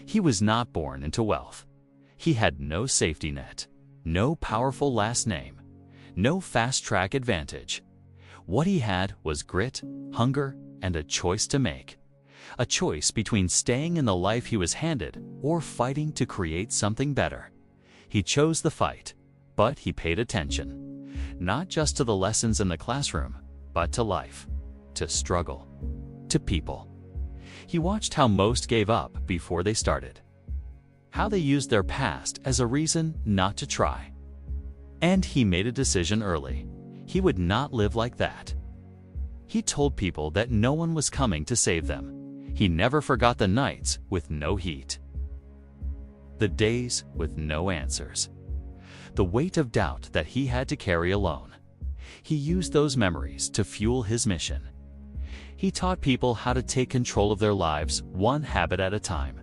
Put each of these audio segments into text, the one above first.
He was not born into wealth. He had no safety net, no powerful last name, no fast-track advantage. What he had was grit, hunger, and a choice to make. A choice between staying in the life he was handed or fighting to create something better. He chose the fight, but he paid attention, not just to the lessons in the classroom, but to life, to struggle, to people. He watched how most gave up before they started, how they used their past as a reason not to try. And he made a decision early. He would not live like that. He told people that no one was coming to save them. He never forgot the nights with no heat, the days with no answers, the weight of doubt that he had to carry alone. He used those memories to fuel his mission. He taught people how to take control of their lives one habit at a time.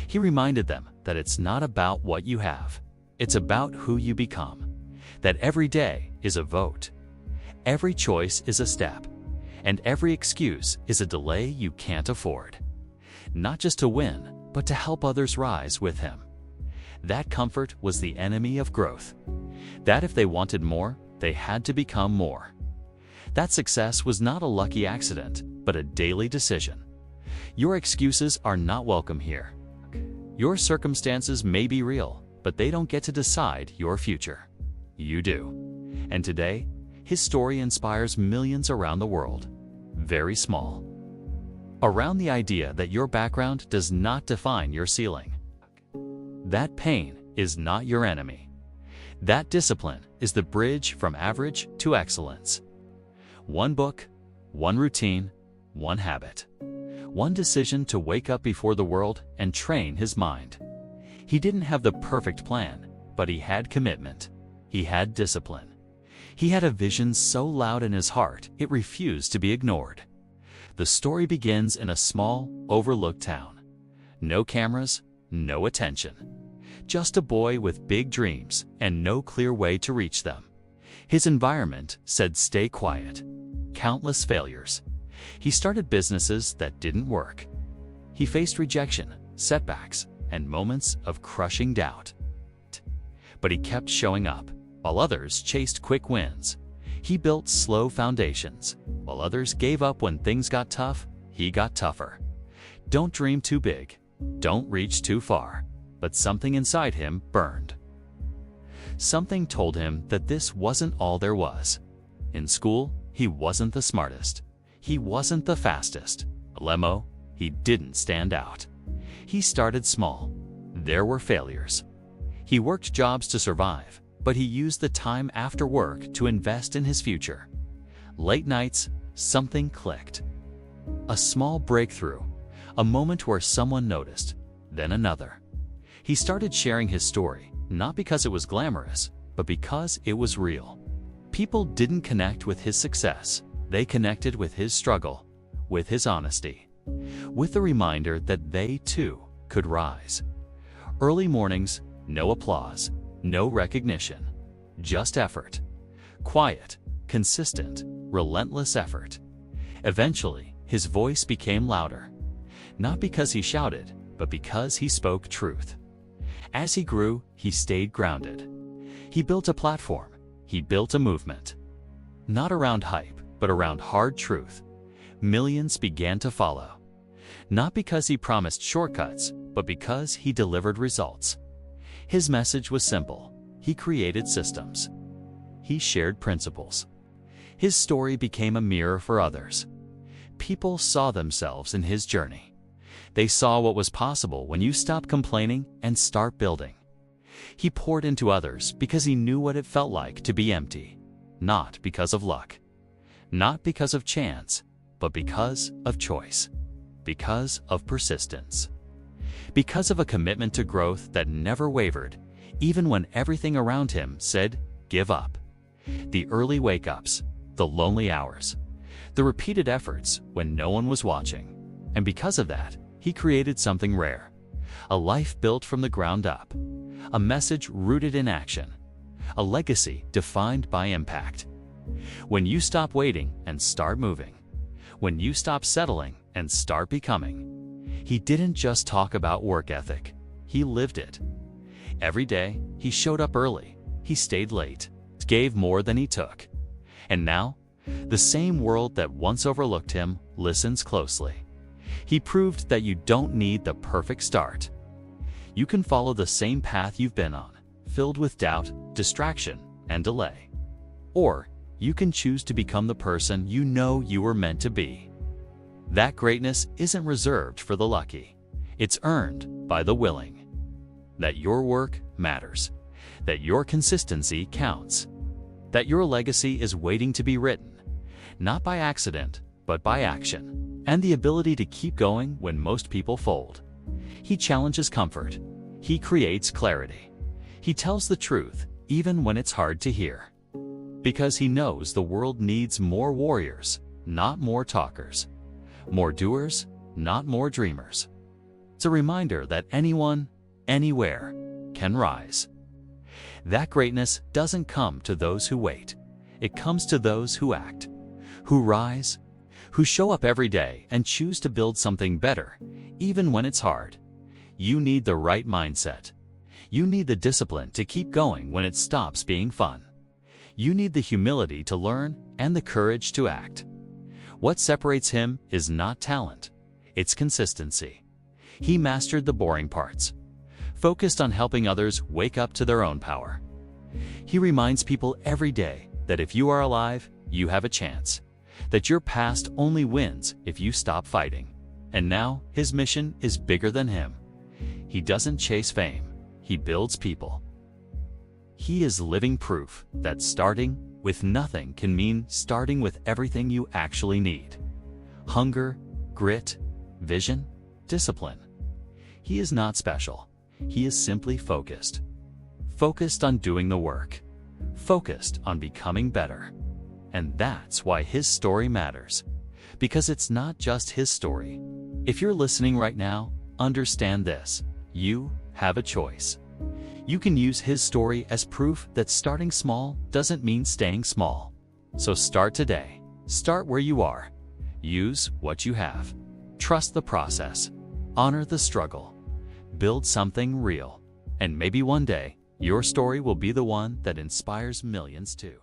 He reminded them that it's not about what you have, it's about who you become, that every day is a vote, every choice is a step, and every excuse is a delay you can't afford. Not just to win, but to help others rise with him. That comfort was the enemy of growth. That if they wanted more, they had to become more. That success was not a lucky accident, but a daily decision. Your excuses are not welcome here. Your circumstances may be real, but they don't get to decide your future. You do. And today, his story inspires millions around the world, very small, around the idea that your background does not define your ceiling. That pain is not your enemy. That discipline is the bridge from average to excellence. One book, one routine, one habit, one decision to wake up before the world and train his mind. He didn't have the perfect plan, but he had commitment. He had discipline. He had a vision so loud in his heart, it refused to be ignored. The story begins in a small, overlooked town. No cameras, no attention. Just a boy with big dreams and no clear way to reach them. His environment said stay quiet. Countless failures. He started businesses that didn't work. He faced rejection, setbacks, and moments of crushing doubt. But he kept showing up, while others chased quick wins. He built slow foundations. While others gave up when things got tough, he got tougher. Don't dream too big. Don't reach too far. But something inside him burned. Something told him that this wasn't all there was. In school, he wasn't the smartest. He wasn't the fastest. Lemo, he didn't stand out. He started small. There were failures. He worked jobs to survive, but he used the time after work to invest in his future. Late nights, something clicked. A small breakthrough, a moment where someone noticed, then another. He started sharing his story, not because it was glamorous, but because it was real. People didn't connect with his success. They connected with his struggle, with his honesty, with the reminder that they too could rise. Early mornings, no applause, no recognition, just effort. Quiet, consistent, relentless effort. Eventually, his voice became louder, not because he shouted, but because he spoke truth. As he grew, he stayed grounded. He built a platform. He built a movement. Not around hype, but around hard truth. Millions began to follow. Not because he promised shortcuts, but because he delivered results. His message was simple. He created systems. He shared principles. His story became a mirror for others. People saw themselves in his journey. They saw what was possible when you stop complaining and start building. He poured into others because he knew what it felt like to be empty, not because of luck, not because of chance, but because of choice, because of persistence, because of a commitment to growth that never wavered, even when everything around him said, give up. The early wake-ups, the lonely hours, the repeated efforts when no one was watching. And because of that, he created something rare, a life built from the ground up, a message rooted in action, a legacy defined by impact. When you stop waiting and start moving, when you stop settling and start becoming, He didn't just talk about work ethic, he lived it. Every day, he showed up early, he stayed late, gave more than he took. And now, the same world that once overlooked him listens closely. He proved that you don't need the perfect start. You can follow the same path you've been on, filled with doubt, distraction, and delay. Or you can choose to become the person you know you were meant to be. That greatness isn't reserved for the lucky. It's earned by the willing. That your work matters. That your consistency counts. That your legacy is waiting to be written, not by accident, but by action, and the ability to keep going when most people fold. He challenges comfort. He creates clarity. He tells the truth, even when it's hard to hear. Because he knows the world needs more warriors, not more talkers. More doers, not more dreamers. It's a reminder that anyone, anywhere, can rise. That greatness doesn't come to those who wait. It comes to those who act, who rise, who show up every day and choose to build something better, even when it's hard. You need the right mindset. You need the discipline to keep going when it stops being fun. You need the humility to learn and the courage to act. What separates him is not talent, it's consistency. He mastered the boring parts, focused on helping others wake up to their own power. He reminds people every day that if you are alive, you have a chance, that your past only wins if you stop fighting. And now his mission is bigger than him. He doesn't chase fame, he builds people. He is living proof that starting with nothing can mean starting with everything you actually need. Hunger, grit, vision, discipline. He is not special. He is simply focused. Focused on doing the work. Focused on becoming better. And that's why his story matters. Because it's not just his story. If you're listening right now, understand this. You have a choice. You can use his story as proof that starting small doesn't mean staying small. So start today. Start where you are. Use what you have. Trust the process. Honor the struggle. Build something real. And maybe one day, your story will be the one that inspires millions too.